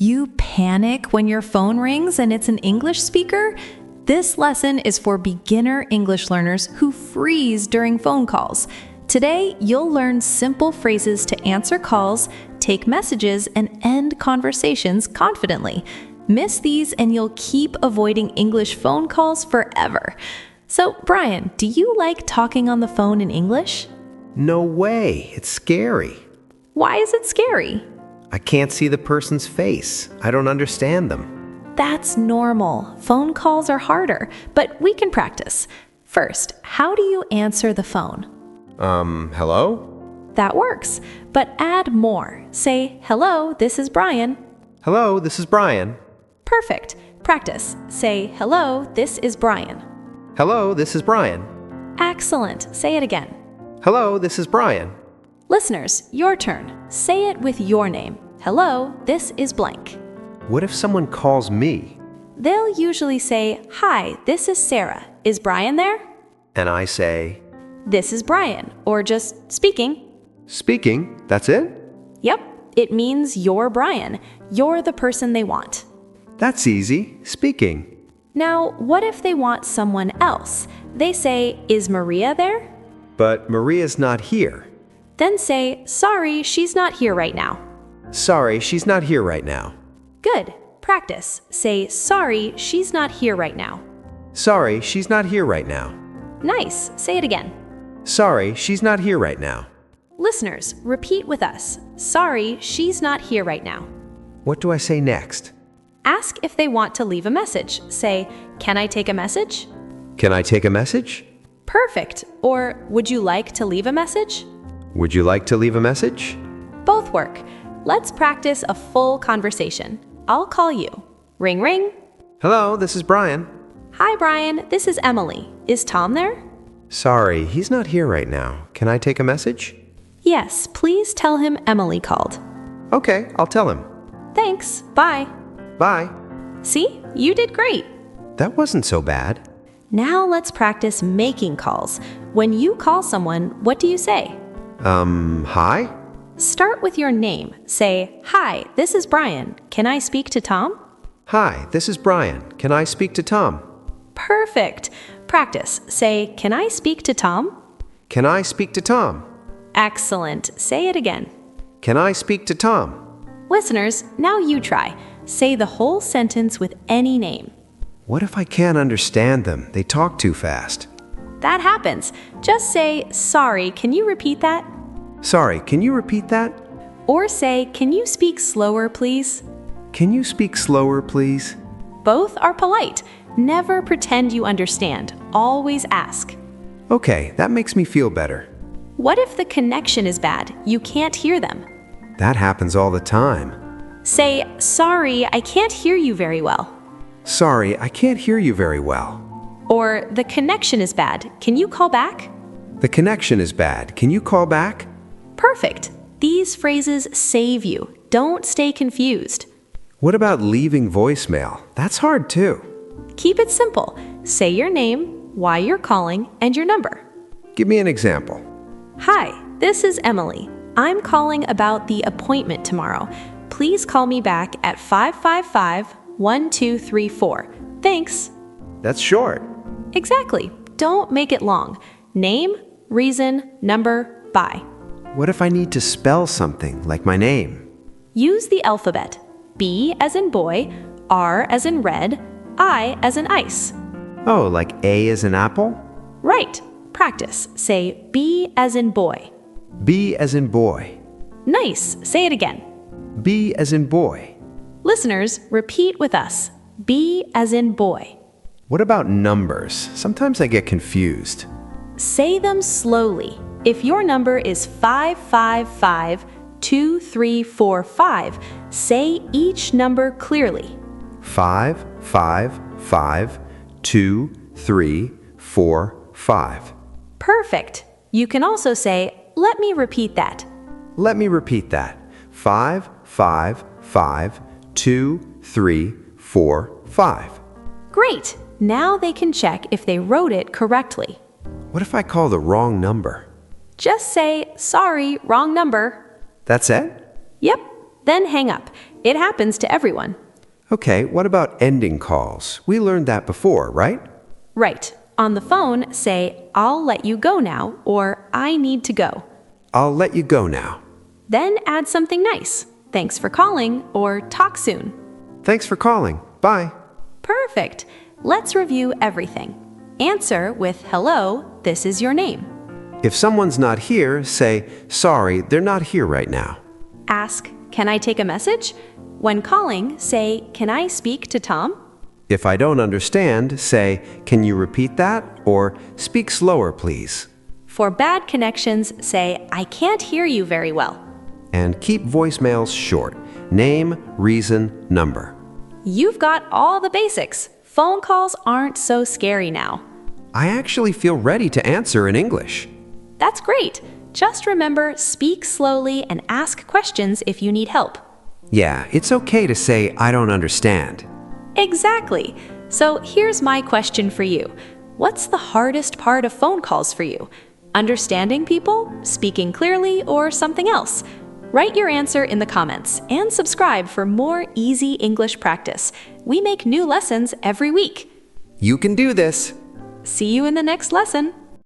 You panic when your phone rings and it's an English speaker? This lesson is for beginner English learners who freeze during phone calls. Today, you'll learn simple phrases to answer calls, take messages, and end conversations confidently. Miss these and you'll keep avoiding English phone calls forever. So, Brian, do you like talking on the phone in English? No way, it's scary. Why is it scary? I can't see the person's face. I don't understand them. That's normal. Phone calls are harder, but we can practice. First, how do you answer the phone? Hello? That works, but add more. Say, hello, this is Brian. Hello, this is Brian. Perfect. Practice. Say, hello, this is Brian. Hello, this is Brian. Excellent. Say it again. Hello, this is Brian. Listeners, your turn. Say it with your name. Hello, this is blank. What if someone calls me? They'll usually say, hi, this is Sarah. Is Brian there? And I say, This is Brian, or just speaking. speaking, that's it? Yep, it means you're Brian. You're the person they want. That's easy, speaking. Now, what if they want someone else? They say, is Maria there? But Maria's not here. Then say, sorry, she's not here right now. Sorry, she's not here right now. Good. Practice. Say, sorry, she's not here right now. Sorry, she's not here right now. Nice. Say it again. Sorry, she's not here right now. Listeners, repeat with us. Sorry, she's not here right now. What do I say next? Ask if they want to leave a message. Say, can I take a message? Can I take a message? Perfect. Or, would you like to leave a message? Would you like to leave a message? Both work. Let's practice a full conversation. I'll call you. Ring, ring. Hello, this is Brian. Hi, Brian. This is Emily. Is Tom there? Sorry, he's not here right now. Can I take a message? Yes, please tell him Emily called. Okay, I'll tell him. Thanks. Bye. Bye. See? You did great. That wasn't so bad. Now let's practice making calls. When you call someone, what do you say? Hi? Start with your name. Say, hi, this is Brian. Can I speak to Tom? Hi, this is Brian. Can I speak to Tom? Perfect. Practice. Say, can I speak to Tom? Can I speak to Tom? Excellent. Say it again. Can I speak to Tom? Listeners, now you try. Say the whole sentence with any name. What if I can't understand them? They talk too fast. That happens. Just say, sorry, can you repeat that? Sorry, can you repeat that? Or say, can you speak slower, please? Can you speak slower, please? Both are polite. Never pretend you understand. Always ask. Okay, that makes me feel better. What if the connection is bad? You can't hear them. That happens all the time. Say, sorry, I can't hear you very well. Sorry, I can't hear you very well. Or, the connection is bad. Can you call back? The connection is bad. Can you call back? Perfect. These phrases save you. Don't stay confused. What about leaving voicemail? That's hard too. Keep it simple. Say your name, why you're calling, and your number. Give me an example. Hi, this is Emily. I'm calling about the appointment tomorrow. Please call me back at 555-1234. Thanks. That's short. Exactly. Don't make it long. Name, reason, number, bye. What if I need to spell something, like my name? Use the alphabet. B as in boy, R as in red, I as in ice. Oh, like A as in apple? Right. Practice. Say B as in boy. B as in boy. Nice. Say it again. B as in boy. Listeners, repeat with us. B as in boy. What about numbers? Sometimes I get confused. Say them slowly. If your number is 555-2345, say each number clearly. 5, 5, 5, 2, 3, 4, 5. Perfect. You can also say, let me repeat that. Let me repeat that. 5, 5, 5, 2, 3, 4, 5. Great. Now they can check if they wrote it correctly. What if I call the wrong number? Just say, sorry, wrong number. That's it? Yep. Then hang up. It happens to everyone. Okay, what about ending calls? We learned that before, right? Right. On the phone, say, "I'll let you go now," or "I need to go." I'll let you go now. Then add something nice. "Thanks for calling," or "Talk soon." Thanks for calling. Bye. Perfect. Let's review everything. Answer with "Hello, this is your name." If someone's not here, say, "Sorry, they're not here right now." Ask, "Can I take a message?" When calling, say, "Can I speak to Tom?" If I don't understand, say, "Can you repeat that?" or "Speak slower, please." For bad connections, say, "I can't hear you very well." And keep voicemails short. Name, reason, number. You've got all the basics. Phone calls aren't so scary now. I actually feel ready to answer in English. That's great. Just remember, speak slowly and ask questions if you need help. Yeah, it's okay to say, "I don't understand." Exactly. So here's my question for you. What's the hardest part of phone calls for you? Understanding people, speaking clearly, or something else? Write your answer in the comments and subscribe for more easy English practice. We make new lessons every week. You can do this. See you in the next lesson.